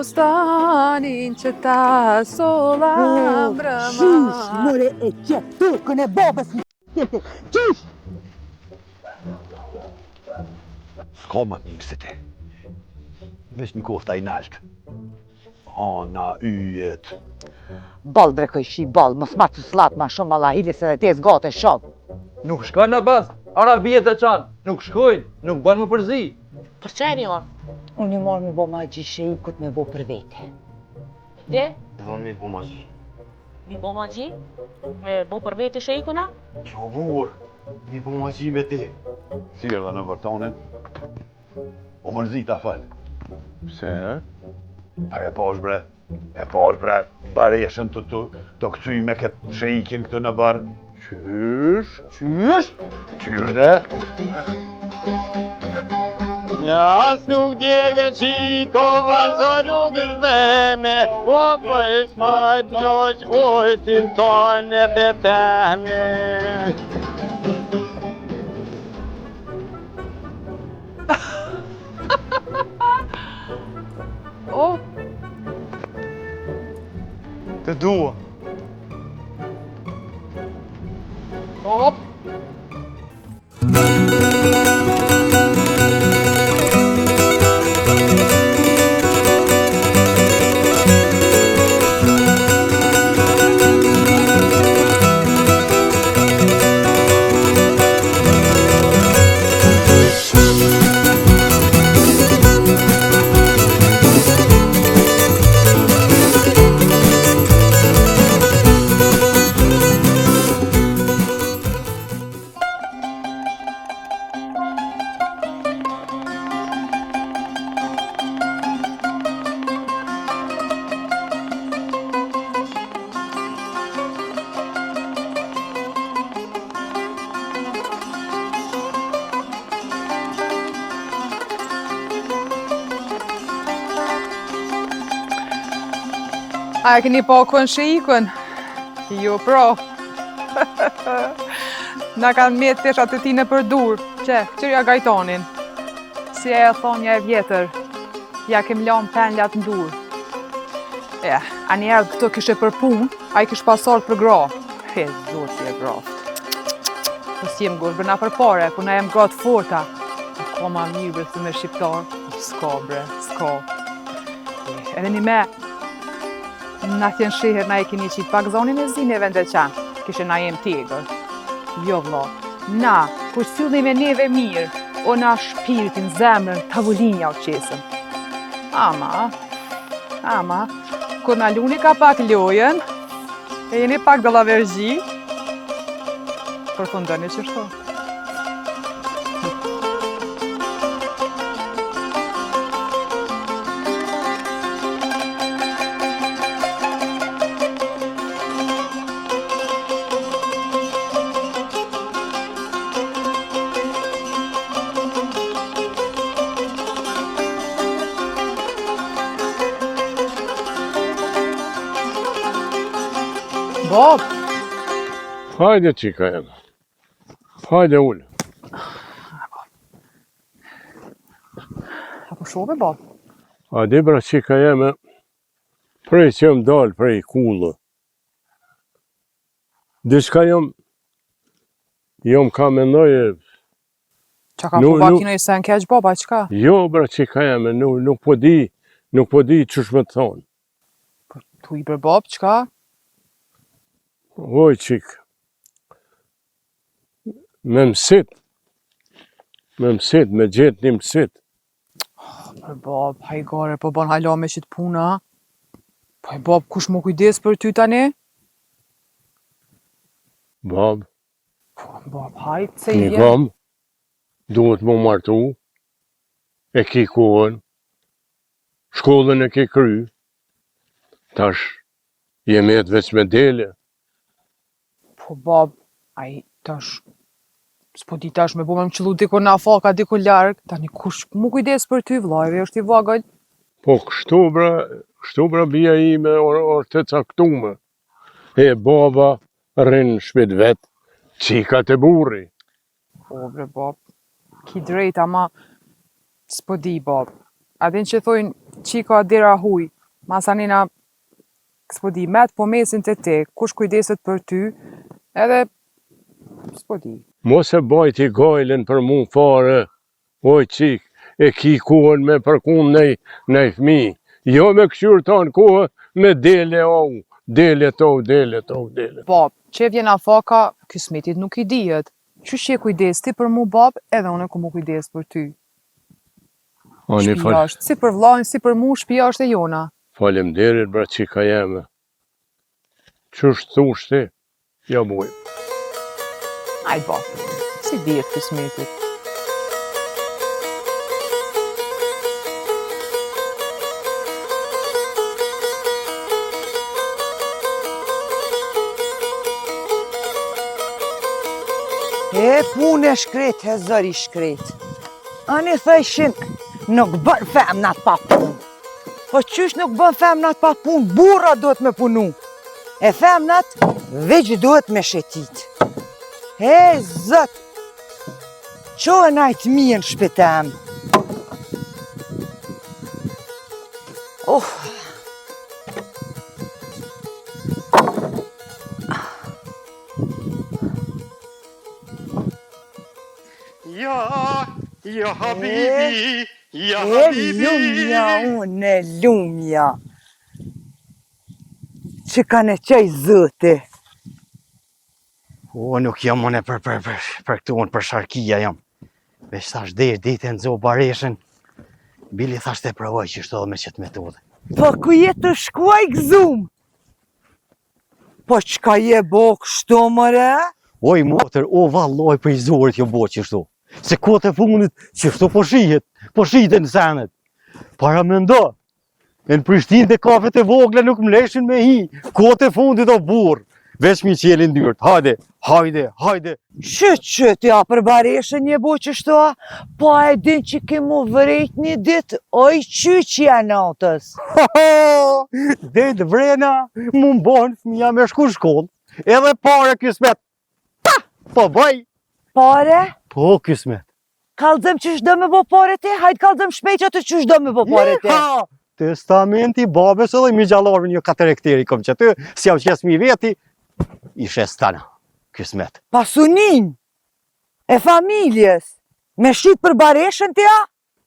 fustanin që ta solla mbrëma. Qish, more e qep tërkën e babës në tete. Qish! S'ka më mirë se te. Veç një kofta i naltë. Ana, yjet. Bal brekoj shi bal, mos ma të slat ma shumë Allah hili se dhe tez gate shok. Nuk shkojnë në bas, ana vjetë e qanë, nuk shkojnë, nuk banë më përzi. Për qeni on? Unë i morë me bo ma gjishe i kut me bo për vete. Dhe? Dhe mi po ma zi. Mi bo ma gji? Me bo për vete shejkuna? Jo vur, mi po ma zi me te. Si erdha në vërtonin, o mërzi ta falë. Pse, e? A e pash bre, bareshën të këcuj me këtë shejkin këtë në barë. Qysh? Qysh? Qysh dhe? Jas nuk djeve qiko, vazho nuk rëdheme, o për shmajt qoq, ojtin tonë e beteme. Oh, Të dua. hop. A e keni pa kënë shikën? Jo, pro. Na kanë metë teshat e ti në përdur. Qërja gajtonin. Si e thonja e vjetër, ja kem lanë penjat në dur. A njerë këto kishe për pun, a i kish pasar për gra. He, zot si e graft. Po si jem gurë bërna për pare, po na jem gratë forta. Ka ma mirë bre se me shqiptar. S'ka bre, s'ka. Edhe një me, na tjenë shiher na e kini qitë pak zonin e zineve në qanë, kishe na jem tegër. Jo vlo, na, kur syllim e neve mirë, o na shpiritin, zemrën, tavulinja o qesën. Ama, kur na luni ka pak lojen, e jeni pak dëllavergji, përfundoni që shto. Bob! Hajde qika jeme. Hajde ullë. Apo shove, Bob? A di bra qika jeme, prej që jam dalë prej kullë. Dishka jam ka mendoje. Qa ka po bakina i sen keq, Bob, a qka? Jo bra qika jeme, nuk po di qësh me të thonë. Tu i për Bob, qka? Oj, qik, me mësit, me gjetë një mësit. Për Bob, hajgare, po ban hajla me qitë puna. Po Bob, kush më kujdes për ty tani? Bob, Po Bob, hajt, se një i kam, duhet më martu, e ki kohën, shkollën e ki kry, tash, jemi jetë veç me dele. Po Bob, ai tash, s'po di tash me bo me më qëllu diku në afaka, diku larg, tani kush më kujdes për ty, vlajve, është i vogël. Po kështu bra bia ime orë të caktume. E baba rrinë shpit vetë, qikat e burri. Po bre Bob, ki drejt ama s'po di Bob. A din që thojnë qika dera huj, masanina s'po di, met po mesin të te, kush kujdeset për ty, edhe s'po di. Mos e bajti gajlen për mu fare, oj qik, e ki kohën me përkun nej fmi. Jo me këshur tonë kohë, me dele au, dele to. Bab, që vjen afaka, kismetit nuk i dihet. Qysh je kujdes ti për mu, bab, edhe unë ku mu kujdes për ty. Shtëpia është, si për vllajën, si për mu, shtëpia është e jona. Faleminderit, bra qika jeme. Qështë thushti, ja buj. Aj, bab, si dihet kismetit. E punë e shkret, e zëri shkret. Ani thëshin, nuk bën femnat pa punë. Po qysh nuk bën femnat pa punë, burra duhet me punu. E femnat, veç duhet me shetit. E zët, qo e najt mirë në shpetem. Ja habibi, ja habibi. Lumja unë, lumja. Që kanë e qaj zëti. O, nuk jam unë për këtu unë për sharkia jam. Veç thash ditë në zo bareshen. Bili thash të provoj që shto dhe me qëtë metode. Po ku je të shkuaj gëzum? Po qka je bo kështu mëre? Oj, motër, o valloj për i zorit jo bo që shto. Se kote funit që shto po shihet në senet. Para me ndo, në Prishtinë dhe kafet e vogla nuk mleshin me hi. Kote fundit o burë. Veç mi qelin dyrt, hajde. Që t'ja për bareshen një bo që shto, po e din që ke mu vrejt një dit, oj që janë natës. Dhejt vrena, mu mbon fëmija me shku shkollë, edhe pare kismet. Po bëj. Pare? Po kismet. Kallëzëm që shdo me bo pare ti, hajtë kallëzëm shpejqa të që shdo me bo pare ti. Testamenti babes edhe mi gjallarve një 4 hekteri kom që ty, si au qes mi veti, ishe stana, kismet. Pasunin, e familjes, me shqit për bareshen tja?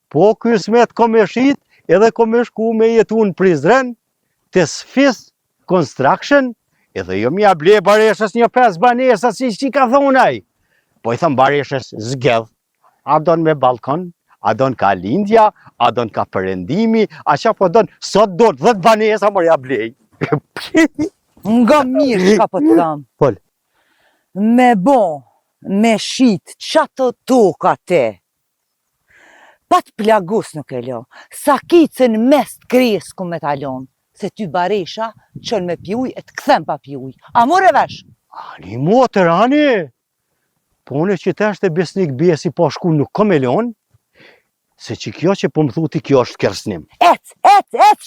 Po kismet kom me shqit, edhe kom me shku me jetu në Prizren, të Sfis Construction, edhe jo mi a ble bareshes një 5 banesa si që ka thonaj. Po i thëm bareshes zgedh, a don me balkon, a don ka lindja, a don ka përendimi, a qa po don, sot do 10 banesa mor ja blej. Nga mirë shka po të thamë. Pol. Me bo, me shit, qato toka te. Pat plagus nuk e lo, sa kicën mes të kresku me talon, se ty baresha qën me pjuj e të kthem pa pjuj. A more vesh? Ani motër, ani! Po une që të është e besnik besi po shku nuk kom e lon, se që kjo që po më thuti kjo është kersnim. Ec,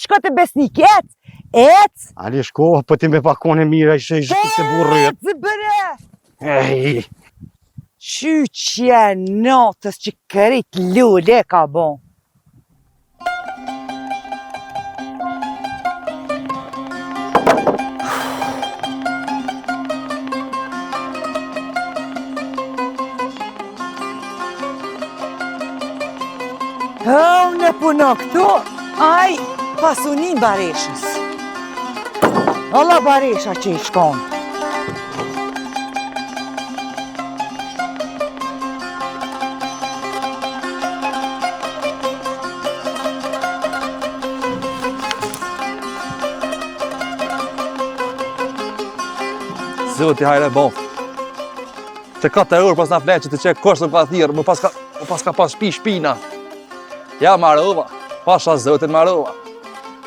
shko të besnik, ec! Ali shko, po ti me pakone mira ishe se burrët. Ec, bëre! Ej! Qyqja natës që kërit lule ka bon. Unë e puno këtu, aj pasunin bareshës. Alla baresha që i shkon. Zoti hajre bon. Të 4 orë pas na fleqë të qe koshtën ka thirë, më pas ka pas shpina. Ja marova, pasha zotin marova.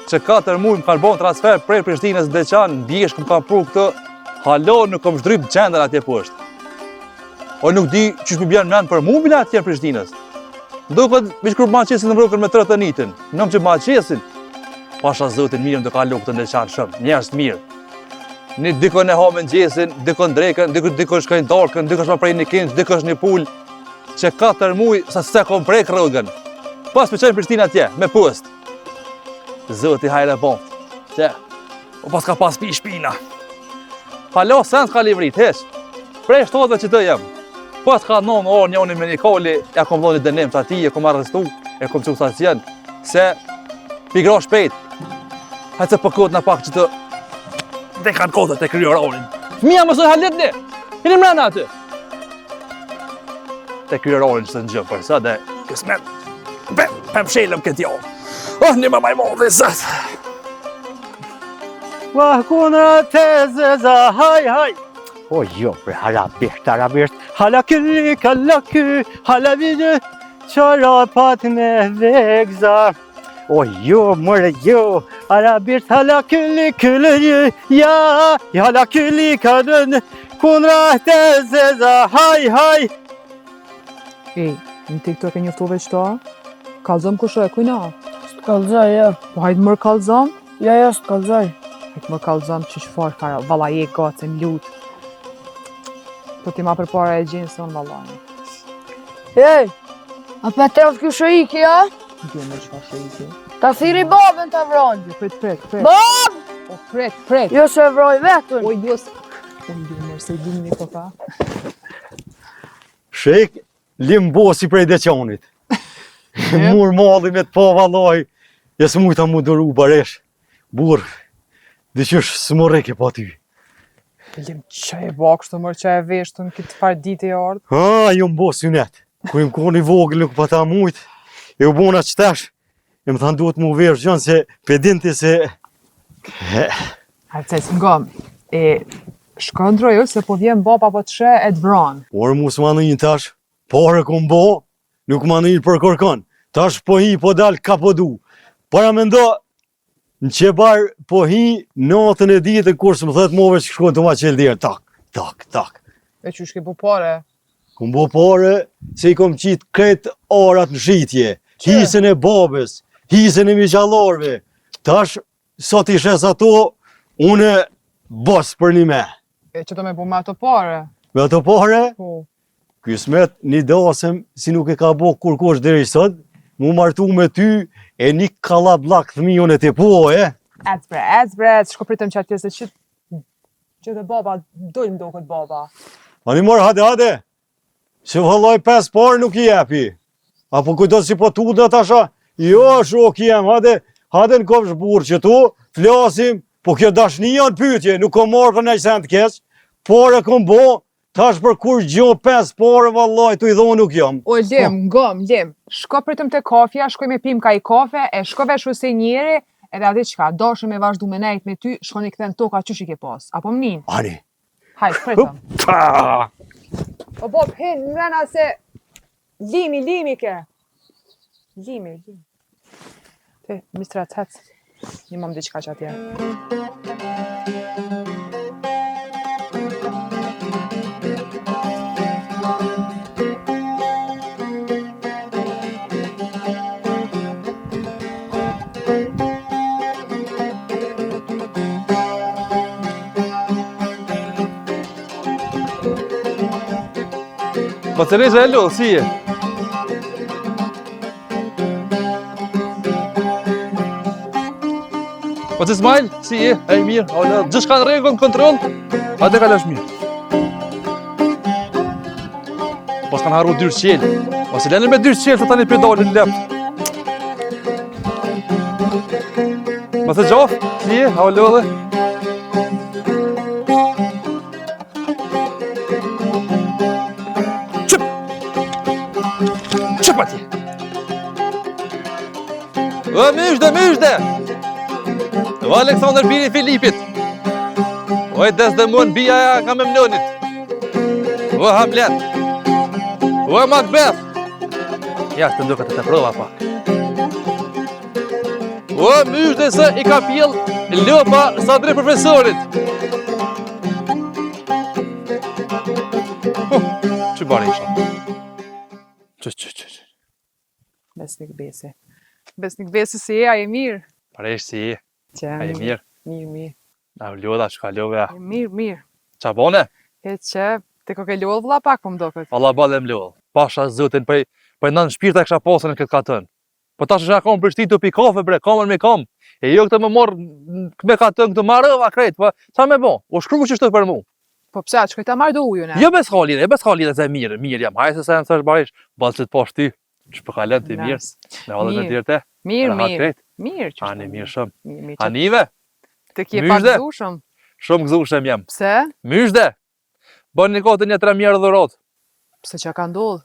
Që 4 muaj më kanë bon transfer prej Prishtinës në Deçan, ndjesh këm kam pru këtë, halo nuk kom shdryp gjendën atje poshtë. O nuk di qysh më bjen nën për mu bila atje në Prishtinës. Duket vish kur Maqesin në rrugën me 30 nitin, nëmë që Maqesin, pasha zotin mirë më të kalu këtë në Deçan shumë, njerës të mirë. Një dikon e hamen gjesin, dikon drekën, dikon shkojnë darkën, dikon shma prej një kinç, dikon një pull, që 4 muaj sa se kom prek rrugën. Pas me qenë Prishtinë atje, me post. Zoti hajre bon. Që, o pas ka pas pi shpina. Halo, sen s'ka livrit, heq. Prej 7 që të jem. Pas ka 9 orë njoni me një koli, ja kom dhoni dënim të ati, e kom arrestu, e kom qu stacion, se pigra shpejt. Hajtë se përkot në pak që të dekan kodët e kryerorin. Fëmija mësoj halet ne, jeni mrena aty. Te kryerorin që të në gjë për sa dhe kësmet, për mshelëm këtë jo. Oh, një më majmon dhe zëtë. Vah kundra te zeza, haj. O jo, bre, arabisht, hala ky, hala vijë, qara pat me vegza. O jo, mëre jo, arabisht, hala kyli, ja, hala kyli, kadën, kundra te zeza, haj. Ej, në TikTok e njoftove qëta? Kalzom kushe, kujna? Së kalzaj, ja. Po hajtë mërë kalzom? Ja, së kalzaj. Hajtë mërë kalzom që shfarë kara, vala je gatë, më lutë. Po ti ma për para e gjenë se unë valani. Ej, a për të kjo shëjiki, ja? Dje me qëka shëjiki. Ta thiri babën të vronë. Jo, pret. Bab! O, pret. Jo se vroj vetën. O, jo se... O, mërë se i dini po ta. Shek, limbosi prej deqonit. Mur malli me të pa valoj, jesë mujta mu dëru baresh. Burë, dyqysh së më reke pa ty. Lim që e bakshtu mërë që e veshtu në këtë farë ditë e ardhë. Jo më bos junet, ku im koni vogël nuk pa ta mujt, e u bona qëtesh, e më thanë duhet mu vesh gjënë se pedinti se... Arces, ngom, shko ndroju se po vjen baba po të shë e të vranë. Orë mu s'ma në një tash, pare kom bo, nuk ma në një për kërkon, tash po hi po dal ka po du. Para me ndo, në qebar po hi natën e ditë kur së më thëtë move që shkojnë të ma qelë dherë, tak. E që shke bu pare? Kom bo pare se i kom qitë kretë arat në shqitje, hisën e babës, hisën e miqallarve. Tash, sot i shes ato, une bos për një me. E që të me bu me ato pare? Me ato pare, Po. Kysmet një dasëm si nuk e ka bo kur kosh deri sot, mu martu me ty e një kalablak thmion e te po, e? Ecbre, shko pritëm që atje se që dhe baba, dojmë do këtë baba. Ani mor, hade, se vëllaj 5 parë nuk i jepi. Apo kujto si po tu dhe tasha, jo shok jem, hade në kofsh burë që tu, flasim, po kjo dashnia në pytje, nuk kom marrë për nëjë sen të keq, pare kom bo, tash për kur gjo 5 pare vallaj, tu i dhonë nuk jam. O, lim, shko pritëm të kafja, shkoj me pim ka i kafe, e shko vesh se njeri, edhe ati qka, dashëm me vazhdu me nejt me ty, shko një këthen toka që shi ke pas, apo m'nin? Ani. Hajt, pritëm. O, Bob, hin, mrena se, limi ke. Limi. Te, mistra të hec, një mam diqka që atje. Po të rejë e lo, si e? Po të smajl, si e? E i mirë, gjithë ka në rregull, në kontrol, atë ka lash mirë. Po s'kanë haru dyrë qelë, po si lenë me dyrë qelë, të tani pedalin në lepë. Po të gjafë, si e? Alo dhe? Qëp atje! O, myshde! O, Aleksandr biri Filipit! O, Desdemon bia ja Agamemnonit! O, Hamlet! O, Macbeth! Ja, të nduket të prova pak. O, myshde se i ka pjell lopa sa drejt profesorit! Që bari isha? Që. Besnik besi si e, a je mirë? Paresh si e, Që a je mirë? Mirë. Na u ljoda, që ka ljove. Mirë. Qa bone? E që, te ko ke lodhë vla pak po më do këtë. Allah bale më ljohë. Pasha zotin, për nën shpirta e kësha pasën në këtë katën. Po tash është kam për shtitu pi kafe bre, kamën me kam. E jo këtë më morr me ka të këtë marrëva krejt, po sa më bë? U shkruaj që për mua. Po pse, çka ta marr do ujun e? Jo me skalin, e me skalin se mirë, mirë jam. Hajde se sa thash barish, ballset po shty. Ç'po ka lënë ti mirë. Me vallë me dirte. Mirë. Mirë që. Ani mirë shumë. Mirë. Anive? Të ke pak gëzushëm. Shumë gëzushëm jam. Pse? Myshde. Bën një kotë një 3 mjerë dhurot. Pse çka ka ndodhur?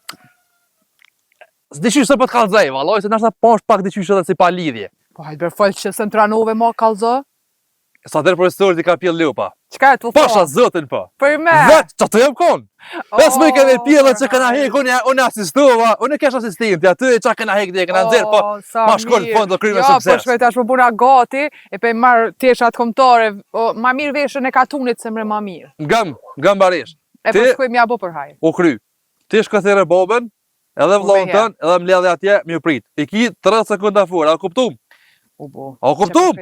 S'diqysh se po të kallzoj, vallaj se nashta po është pak diqysh edhe si pa lidhje. Po hajde bër fol që se tranove mo kallzo. Sa der profesori ka pjell lupa. Çka e të Pasha zotin po. Për me. Vet, ç'të jam kon. Pes më kanë pjellën që kanë hek unë asistova, unë kesh asistenti aty çka kanë hek dhe kanë nxjerr po. Pa shkoll fond do kryej me sukses. Jo, po shkoj tash po buna gati e pe marr teshat kombëtare, ma mirë veshën e katunit se më ma mirë. Ngam barish. E po shkoj mja bë për hajër. U kry. Ti shkëthere babën, edhe vllahun tën, edhe mbledh atje, më prit. I ki 30 sekonda fora, a kuptum? U bo. A kuptum?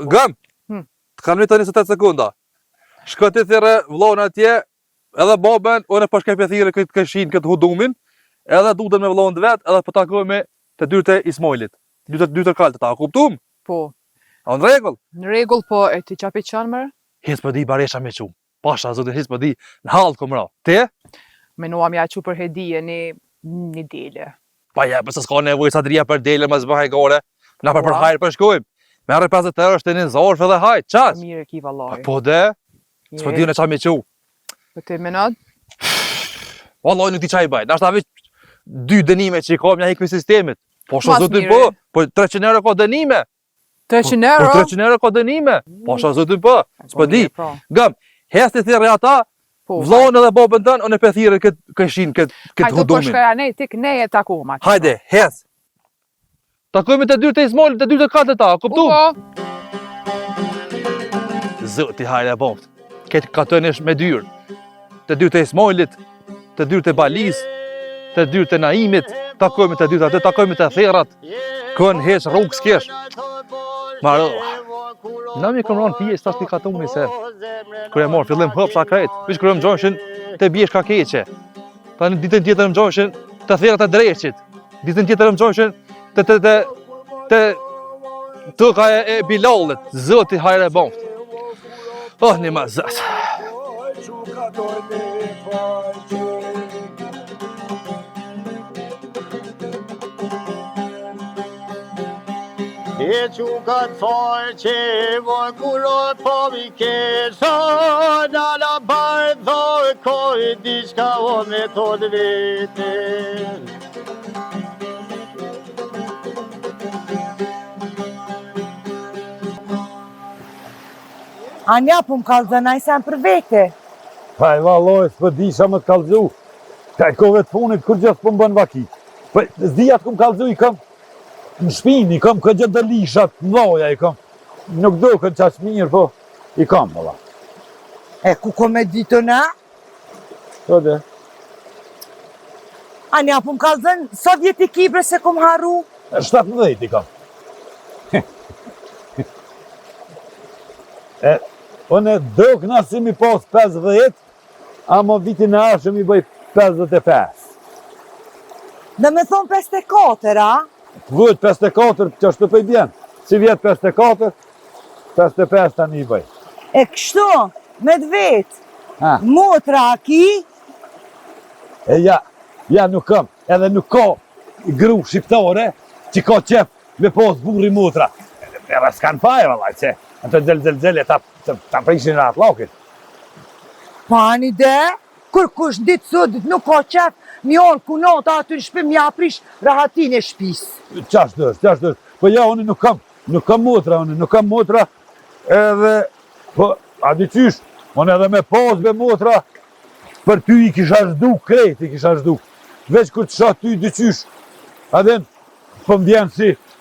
Ngam. Të kanë tani 7 sekonda. Shko ti thirrë vllahun atje, edhe babën, unë po shkoj thirrë këtë këshin, këtë hudumin, edhe dudem me vllahun vet, edhe po takoj me të dyrtë Ismailit. Dytë kaltë ta, a kuptum? Po. A në rregull? Në rregull, po e ti çapi çan më? Hes po di baresha me çum. Pasha zotë hes po di në hall komra. Ti? Menuam ja çu për hedije një dele. Pa ja, pëse s'ka nevojë sa dria për dele më zbahaj gore. Na për hajër për shkojmë. Merë 50 euro është një zorf edhe hajt, qas? Mirë ki vallaj. Po de? S'po di në qa me qu. Po ti menad? Vallaj nuk ti qa i baj. Nashta veç 2 dënime që i kam ja hikmi sistemit. Po shë zotin po, po 300 euro ka dënime. 300 euro? Po 300 euro ka dënime. Po shë zotin po, s'po di. Gëm, hesti thirë ata, vllahun edhe babën tën, unë e pe thirë këtë këshin, këtë hudumin. Hajde po shkoja nej, tik nej e takoma. Hajde, hes. Takojme të dyrë të Ismailit, të dyrë të katë ta, kuptu? Zëti hajde e boft. Këtë katën ish me dyrë. Të dyrë të Ismailit, të dyrë të Balis, të dyrë të Naimit, takojme të dyrë të atë, takojme të therat. Kën hesh rrugë s'kesh. Marë, na mi këm ronë pjesë tas t'i katuni se kër e morë fillim hëpsha krejt, vish kër e më gjojshin të bjesh ka keqe. Ta në ditën tjetër më gjojshin të therat e dreqit. Ditën tjetër më gjojshin të ka e Bilallit, zëti hajre e boft. Oh, një ma zët. E qukat farë që vërkurot po mi kesha, Nala barë dhore kojë diçka o me thonë vetën. Anja, po më kallëzën, a i sen për vete. Pa e valloj, s'pë disha më të kallëzu. Ka i kove të punit, kur gjithë po më bën vakit. Po, zdijat ku më kallëzu, i kam në shpini, i kam këtë gjithë dhe lishat, mloja i kam. Nuk do këtë qaq mirë, po, i kam, valla. E ku ko me ditë na? Po dhe. Anja, po më kallëzën, sa vjeti kibre se kom haru? 17 i kam. Unë do këna si mi pas 50, ama vitin e ashëm i bëj 55. Dhe me thonë 54, a? Vëjt 54, që është të pëj bjen. Si vjetë 54, 55 tani i bëj. E kështu, me të vetë, motra a ki? E ja nuk kam, edhe nuk ka gru shqiptare që ka qef me pas burri motra. Edhe s'kan fajë, vallaj, që në të dzele ta prishin ratë lokit. Pani de, kur kush ditë sëdit nuk ka qef, një orë ku nota aty në shpim një aprish rahatin e shpis. Qash dështë. Po ja, unë nuk kam motra, edhe, po, a di qysh, unë edhe me pas be motra, për ty i kisha zhdu, krejt i kisha zhdu. Veç kur të shatë ty dyqysh, adhen, po më vjen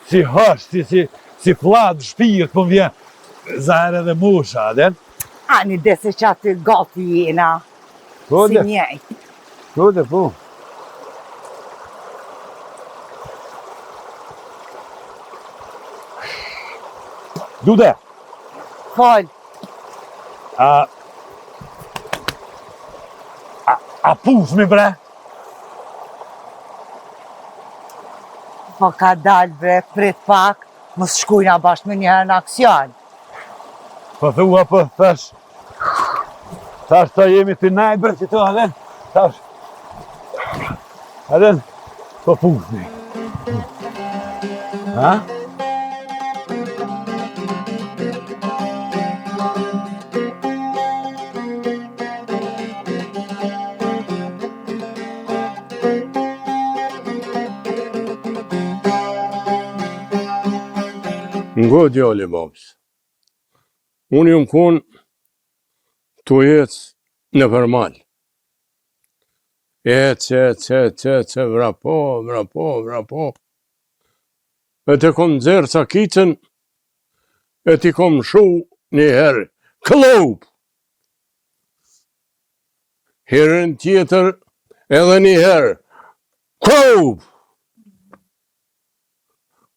si hash, si flat, shpirt, po më vjen, zahre dhe musha, adhen. Ani de se që aty gati jena, si njejt. Po dhe, po. Dude. Fal. A pus mi bre? Po ka dalë bre, prit pak, mos shkujna bashkë me njëherë në aksion. Po thua, po thash ta jemi të najtë bre që të alen, thash, alen, po pushni. Ha? Ngo djali babës. Unë jam konë të jetës në përmal. Ece, vrapo. E të kom zërë sa kitën, e ti kom shu një herë, klop. Herën tjetër edhe një herë, klop.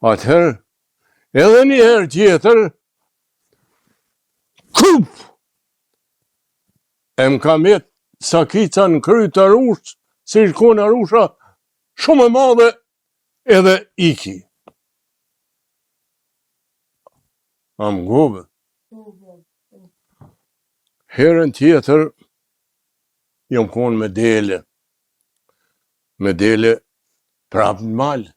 Atëherë, edhe një herë tjetër, kup! E më kam jetë sakica në kry të rush, si shkon rusha, shumë e madhe, edhe iki. A më gove. Herën tjetër, jam konë me dele. Me dele prapë në malë.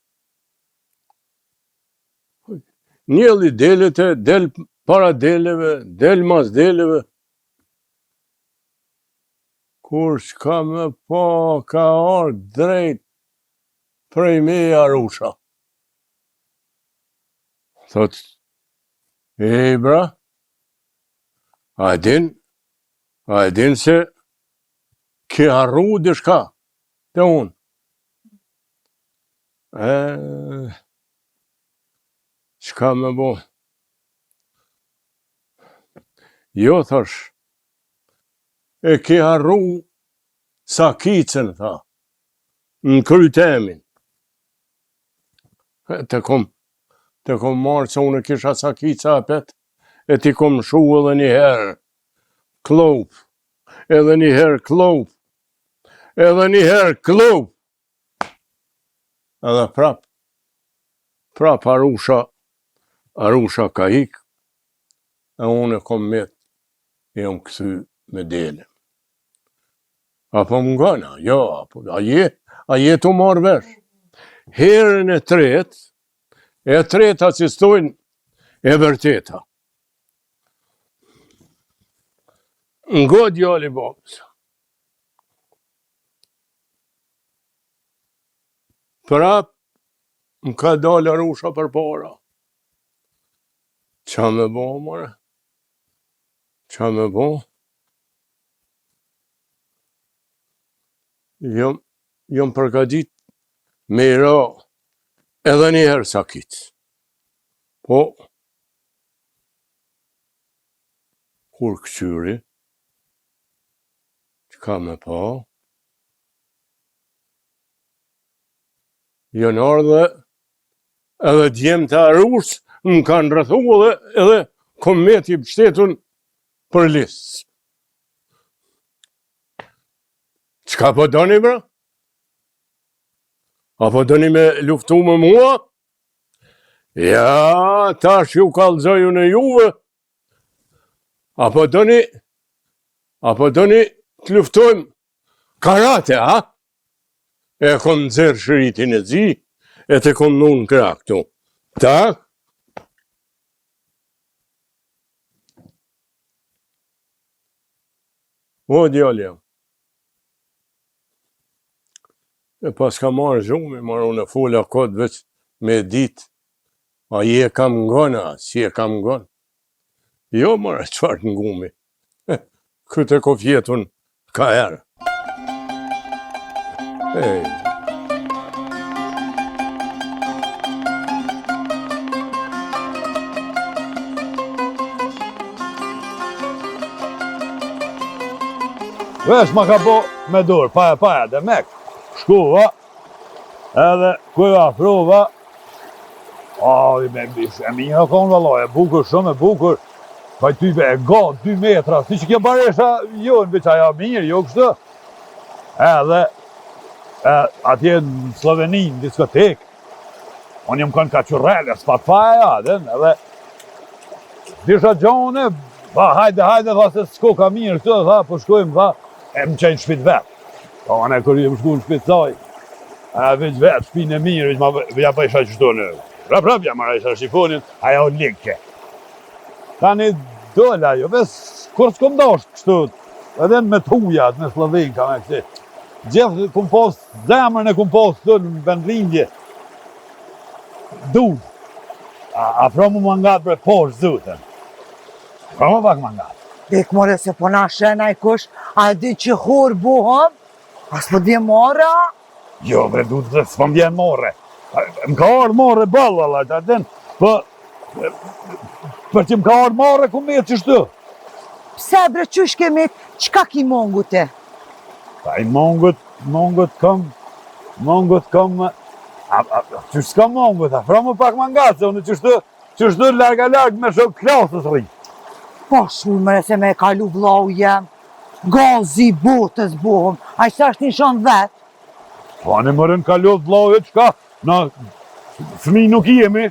Njëlli delet e del para deleve, del mas deleve. Kur s'ka me pa, ka ardhë drejt prej meja rusha. Thot, e bra, a din se ki arru dishka të unë. Shka me bo? Jo, thash, e ke harru sakicën, tha, në krytemin. Të kom marë që unë kisha sakica apet, e ti kom shu edhe një herë, klop, edhe një herë klop, edhe një herë klop. Edhe prap arusha ka ik, e unë e kom met, e unë këthy me dele. Apo më ngana, jo, a je të marrë vesh. Herën e treta që stojnë e vërteta. Ngo djali babës. Prap, më ka dalë arusha për para. Qa me bo, more? Qa me bo? Jom përgadit me i ra edhe një herë sakit. Po, kur këqyri, qka me pa? Jënë ardhe edhe djemë të arush, më kanë rëthu edhe kometi pështetun për lisë. Qka po doni, bra? Apo doni me luftu me mua? Ja, tash ju kallëzoju në juve. Apo doni të luftojmë karate, ha? E kom nëzirë shëritin e zi, e të kom nunë kra këtu. Tak? O, djali jam. E pas ka marrë zhume, marrë unë e fulla kod veç me dit. A je kam ngona, si e kam ngona. Jo, marrë qartë ngumi. Këtë e kofjetun ka erë. Hey. Vesh ma ka po me dorë, paja, dhe mek. Shkova, edhe kuja afrova. Ai, me mbishe, e minja konë valla, e bukur, shumë e bukur. Pa ty be, e gatë 2 metra, si që kjo baresha, jo, në beqaja mirë, jo kështë. Edhe, atje në Sloveni, në diskotek, Unë jam kanë ka qërrele, s'pat faja, edhe disha gjone, tha, hajde, tha, se s'ko ka mirë këtë, tha, po shkojmë, tha, e më qenë shpit vetë. Po, anë e kërë jem shku në shpit saj, a veç vetë, shpinë e mirë, ja pa isha qështu në, rap, ja mara isha shifonin, aja o linke. Tani dole ajo, kur s'kom dasht kështu, edhe me t'hujat, me Slovenka, me kësi. Gjithë kum pas, zemrën e kum pas të në vendlindje, dud. A pra mu mangat bre posh zutën. Pra mu pak mangat. Dek more se po na shena i kush, a di që hur buhëm? A s'po di mora? Jo bre du të s'pam djenë more. Më ka arë more balla, lajta, den, për që më ka arë more ku me qështu. Pse bre qysh kemi, qka ki mongu te? Ta i mongut kam, qysh s'ka mongut, a fra mu pak mangat, se unë qështu larga me shok klasës rri. Po shumëre se me e kalu vlau jem, gazi botës buhëm, a i sa është një shonë vetë? Po anë mërën kalot vlau e qka, na fëmi nuk jemi,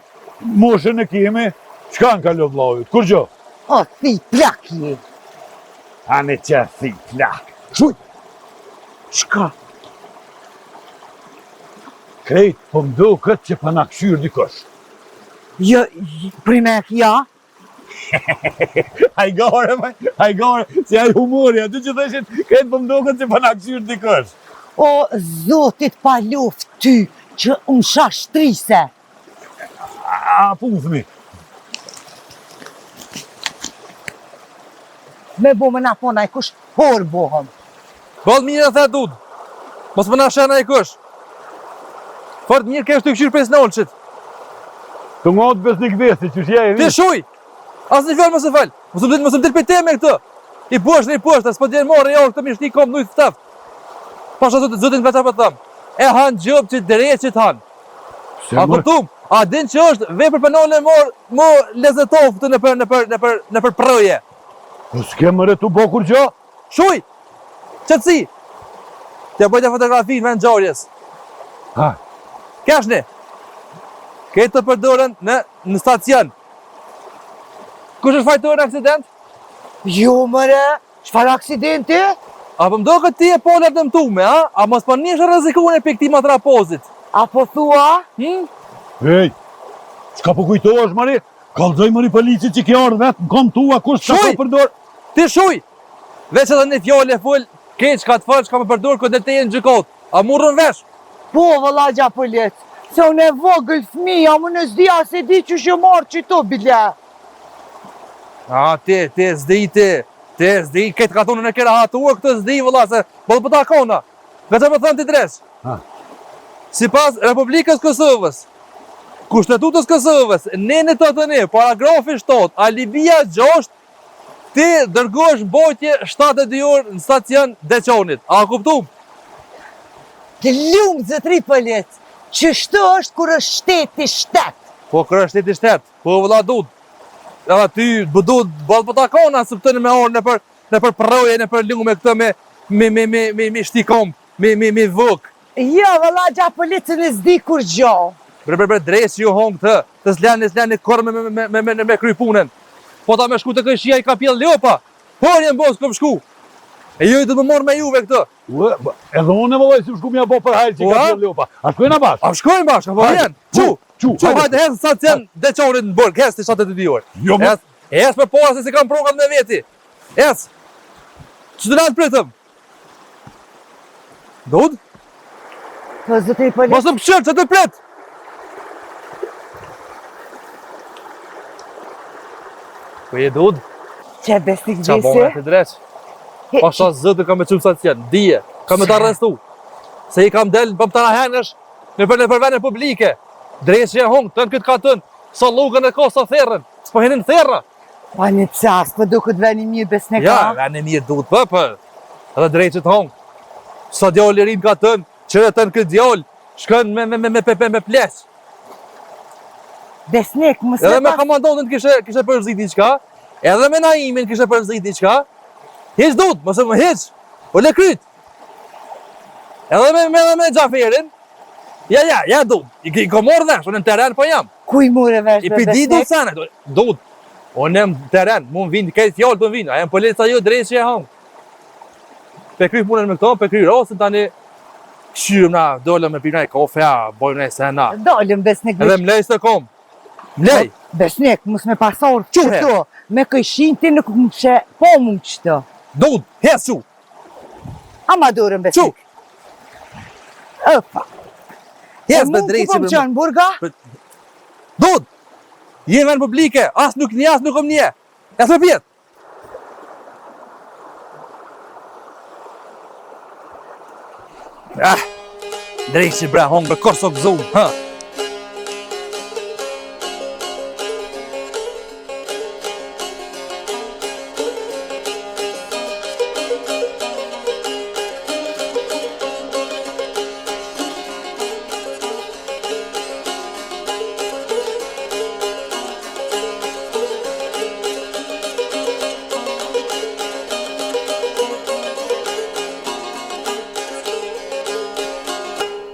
moshën e kemi, qka në kalot vlau e, kur gjo? O, thi plak je. Anë që thi plak. Shuj! Qka? Krejt, po mdo këtë që pa na këshyrë dikosh. Jo, primek ja? Hajgare, si aj humori, aty që theshin, krejt po mdo këtë që pa na këshyrë dikosh. O, zotit pa luft ty, që unë shashtrise. A puzmi. Me bo me na pona i kush, por bohëm. Bëllë mirë e the dud. Mos më na shena i kush. Fort mirë kesh të këshyrë pes në olqit. Të ngotë besnik vesti, që shje e Ti shuj! As një fjallë mos e falë. Mos më dilë për me këto. I poshtë, s'po djenë morë e orë këtë mishti kom nujtë staftë. Pasha zotin vetë për thëmë. E hanë gjëbë që dreqit hanë. A këptum, a din që është vepër penale mo lezetof të në për prëje. Po s'ke mëre tu bo kur gjo? Shuj! Qëtësi! Tja bëjtja fotografi në vend gjarjes. Ha? Keshni! Këtë të përdorën në stacion. Kush është fajtorë në aksident? Jo mëre, çfarë aksidenti? Apo mdo këtë ti e polar të mtume, a? A mos për njështë rëzikune për këti matrapozit? Apo thua? Ej, s'ka po kujtohesh mëri? Kalzoj mëri policit që ki ardhë vetë, më kom tua, kush s'ka po përdor? Ti shuj! Veç edhe një fjole e full, keq ka të falë që ka më përdor këtë të e në gjykot. A murën vesh? Po, vëllagja polic, se unë e vogël fëmija, më në zdia se di që shë marë që to, bile. A, ti zdi, këtë ka thonë në kera hatuar këtë zdi, vëlla, se bëllë për ta kona. Veç e më thënë ti dres. Si pas Republikës Kosovës, Kushtetutës Kosovës, në të ne, paragrafi 7, alibia 6, ti dërgosh mbojtje 72 orë në stacion Deçanit. A kuptum? Të lumë zëtri polic, që shtë është kur është shteti shtet. Po kërë është shteti shtet, po vëlla dud. Edhe ty bëdud bëllë për ta kona, së pëtënë me orë në për përroje, në për lungu me këtë me shtikom, me vëk. Jo, vëllagja policën e zdi kur gjo. Bre, dresi ju hongë të s'lani kërë me kry punën. Po ta me shku të këshia i ka pjellë Leopa. Por jenë bos këm shku. E ju i të më morë me juve këtë. Edhe unë e vëllaj si më shku mja bo për hajrë që i ka pjellë Leopa. A shkojnë a bashkë? A shkojnë bashkë, po vjen. Qu, hajde hesë sa të jenë Deçanit në bërg, hesë të 72 orë. Hesë për pora se si kam program në veti. Hesë. Që të nanë pritëm? Dud? Po zëtri polic. Mos më pëshërë që të pritë. Po je dud? Që besnik Qa bo me të dreq? Pasha zëtë kam me qumë stacion, dije, kam me të arrestu. Se i kam del për të rahenësh në përvene publike. Dreqë e hongë, tënë këtë ka tënë, sa lugën e ka sa therën, s'po henin thera. Pa një qas, po du këtë veni mirë besnik ka? Ja, veni mirë duhet për. Edhe dreqët hongë. Sa djallë i rinë ka tënë, qërë tënë këtë djallë, shkën me plesë. Besnik, mësë edhe me komandantën kishe përzit diqka, edhe me Naimin kishe përzit diqka, hiq dut, mëse më hiq, o le kryt. Edhe me Gjaferin, Ja, do. I ko morë vesh, unë në teren po jam. Ku i more vesh I be pidi do besnik? sene, do. Unë jam në teren, mu më vinë, këtë fjallë të më vinë, a jam polica ju drejtë që e hangë. Pe kry punën me këto, pe kry rasën tani, këshyrëm na, dollëm me pirnaj kafe, bojnë e sena. Dalim besnik. Edhe mlej së kom. Mlej! Besnik, mos me pasor Quhe? qëto. Me këshin ti nuk më që po mu qëto. Do, hesu! Ama dorën besnik. Opa. Hes Mu me ku drejtë po më qanë burga? Do! Jemi në publike, as nuk një, as nuk om një. E thë pjetë. Drejtë që bre, hongë bre, korso këzohë, ha?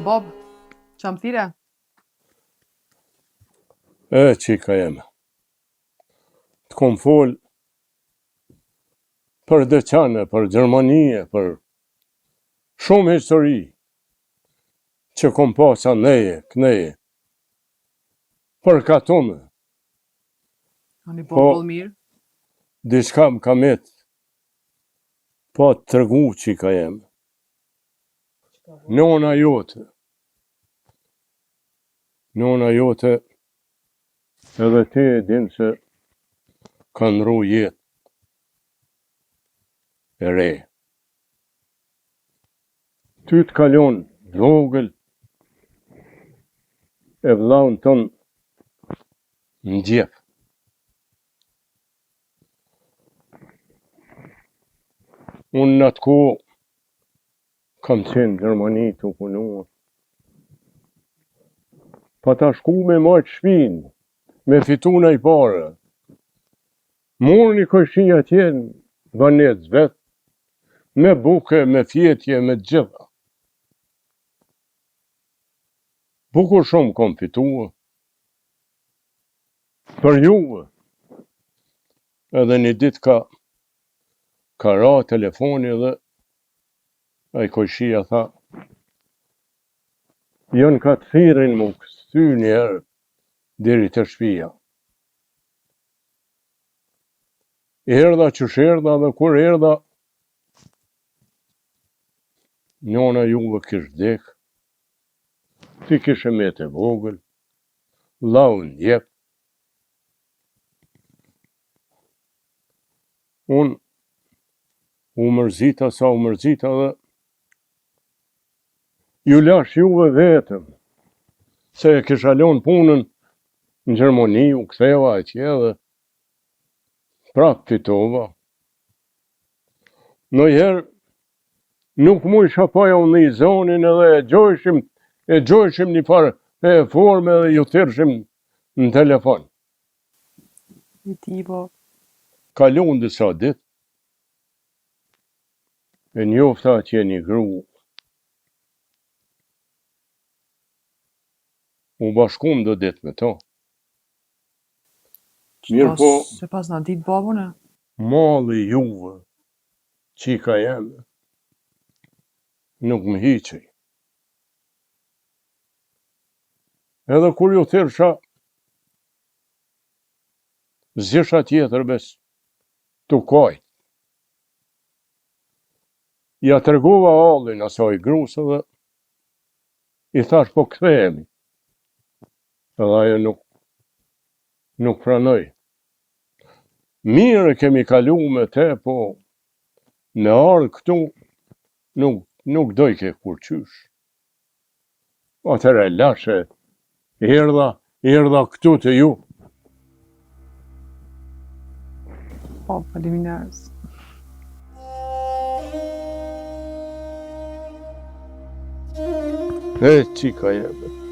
Bob, çam thire? Qika jeme. Të kom fol për Deçane, për Gjermanie, për shumë histori që kom pasa neje, këneje, për katome. Ani popull mirë. Diçka më kamet, po të tërgu qika jeme. Nona jote, edhe te e din se kanë ru jetë e re. Ty të kalon vogël e vllaun ton në gjep. Unë në atë kohë kam qenë Gjermani të punua. Pa ta shku me marrë shpinë, me fituna i pare. Morë një këshin atje në banec vetë, me buke, me fjetje, me gjitha. Bukur shumë kom fitua. Për juve. Edhe një dit ka ra telefoni dhe ai kojshia tha, jonë ka të thirin mu kësty njerë deri të shpia. Erdha që sherdha dhe kur erdha, njona juve kish dek, ti kishe me të vogël, laun jep. Unë u mërzita sa u mërzita dhe ju lash juve vetëm, se e kisha lon punën në Gjermani, u ktheva atje dhe prap fitova. Ndonjëherë nuk mu isha paja unë një zonin edhe e gjojshim një farë e forme dhe ju thirshim në telefon. I ti, po. Kalon disa dit, e njofta atje një gru. U bashkum do dit me to. Mirë po, Se pas na dit babun e? malli juve, qika jeme, nuk më hiqej. Edhe kur ju thirsha, zisha tjetër bes, tu kajt. Ja tërgova allin asaj grusë dhe i thash po kthehemi. Edhe ajo nuk pranoj. Mire kemi kalu me te, po në ardhë këtu nuk dojke kur qysh. Atëre lashe, erdha këtu të ju. Po, faleminderit. E, qika jebe.